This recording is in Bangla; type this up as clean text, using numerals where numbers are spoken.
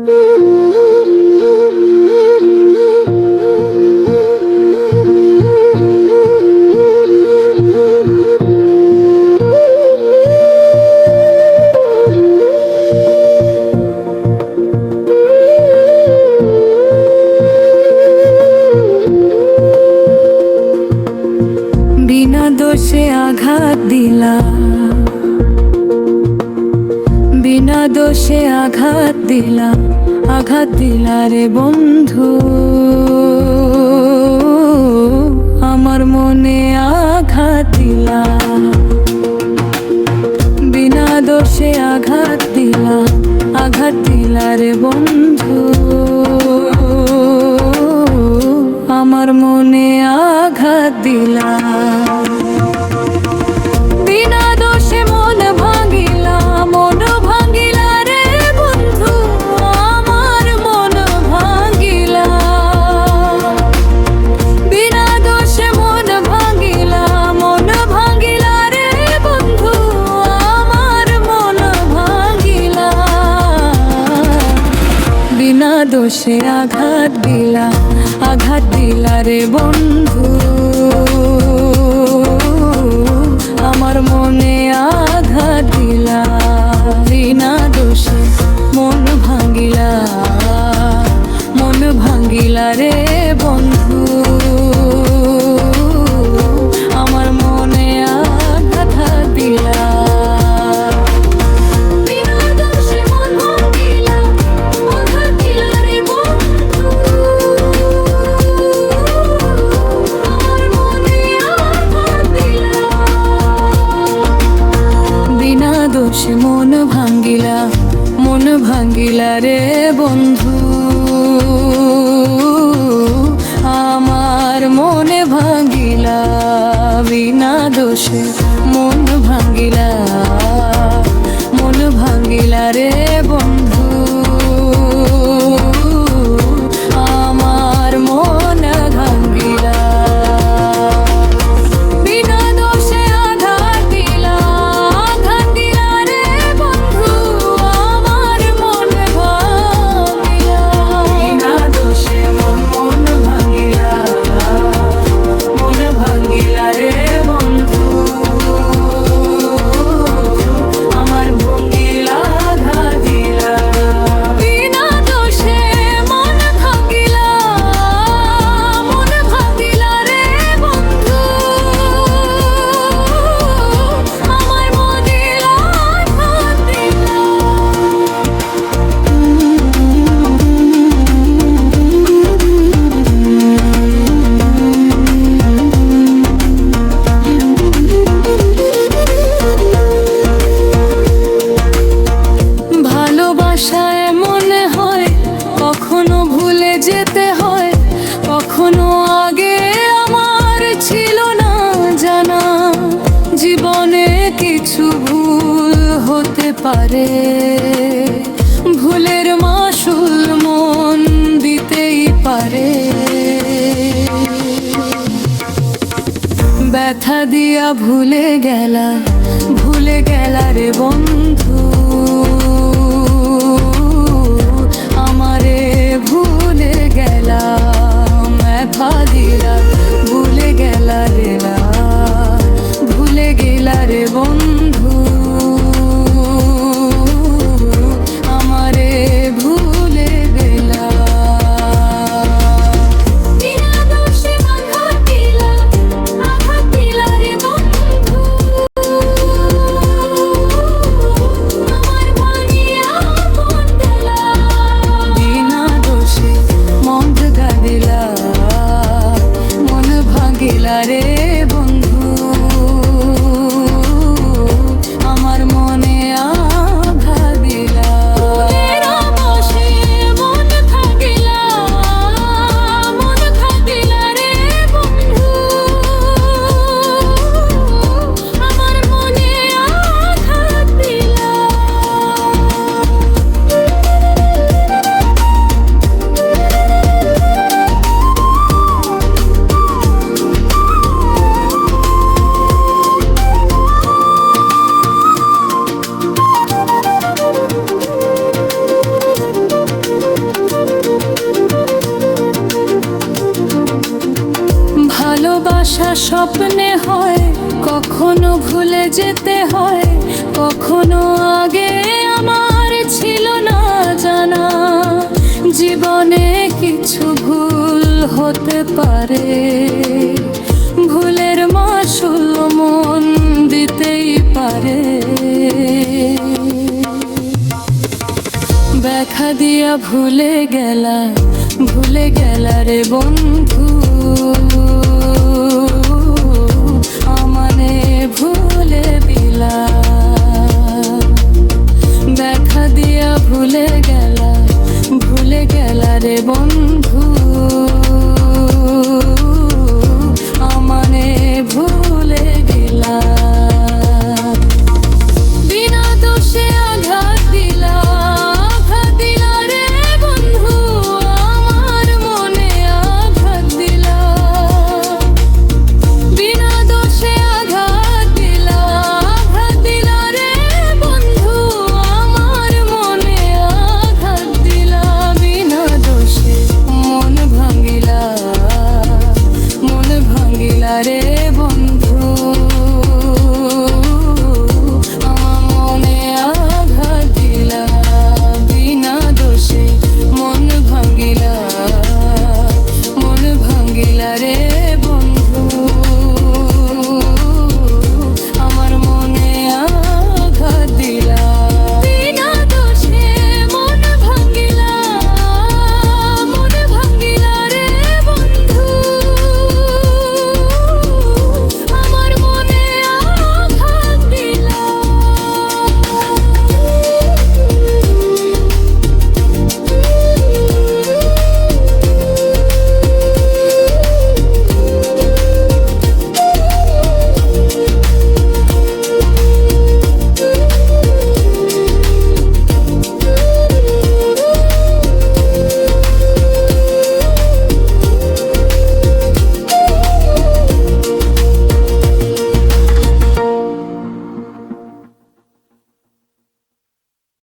বিনা দোষে আঘাত দিলা, বিনা দোষে আঘাত দিলা, আঘাত দিলা রে বন্ধু, আমার মনে আঘাত দিলা। বিনা দোষে আঘাত দিলা, আঘাত দিলা রে বন্ধু, আমার মনে আঘাত দিলা। বিনা দোষে মন ভাঙিলা, মন ভাঙিলা রে বন্ধু, আমার মন ভাঙিলা। বিনা দোষে মন ভাঙিলা, মন ভাঙিলা রে বন্ধু, আমার মন ভাঙিলা। বিনা দোষে আঘাত দিলা, আঘাত দিলা রে বন্ধু, আমার মনে আঘাত দিলা। বিনা দোষে মন ভাঙিলা, মন ভাঙিলা রে বন্ধু, আমার মনে আঘাত দিলা। দোষে মন ভাঙ্গিলা, মন ভাঙ্গিলা রে বন্ধু, আমার মনে ভাঙ্গিলা। বিনা দোষে মন ভাঙ্গিলা, মন ভাঙ্গিলা রে বন্ধু, আমার মন ভাঙ্গিলা। কখনো ভুলে যেতে হয়, কখনো আগে আমার ছিল না জানা। জীবনে কিছু ভুল হতে পারে, ভুলের মাসুল মন দিতেই পারে। ব্যথা দিয়া ভুলে গেলা, ভুলে গেলা রে বন্ধু, আমারে ভুলে গেলা। ব্যথা দিয়া ভুলে গেলা রে, ভুলে গেলা রে বন্ধু, আমারে ভুলে গেলা। স্বপ্নে হয়, কখনো ভুলে যেতে হয়, কখনো আগে আমার ছিল না জানা। জীবনে কিছু ভুল হতে পারে, ভুলের মাসুল মন দিতেই পারে। ব্যাখ্যা দিয়া ভুলে গেলা রে বন্ধু, আমানে ভুলে দিলা। ব্যাখ্যা দিয়া ভুলে গেলা রে বন্ধু,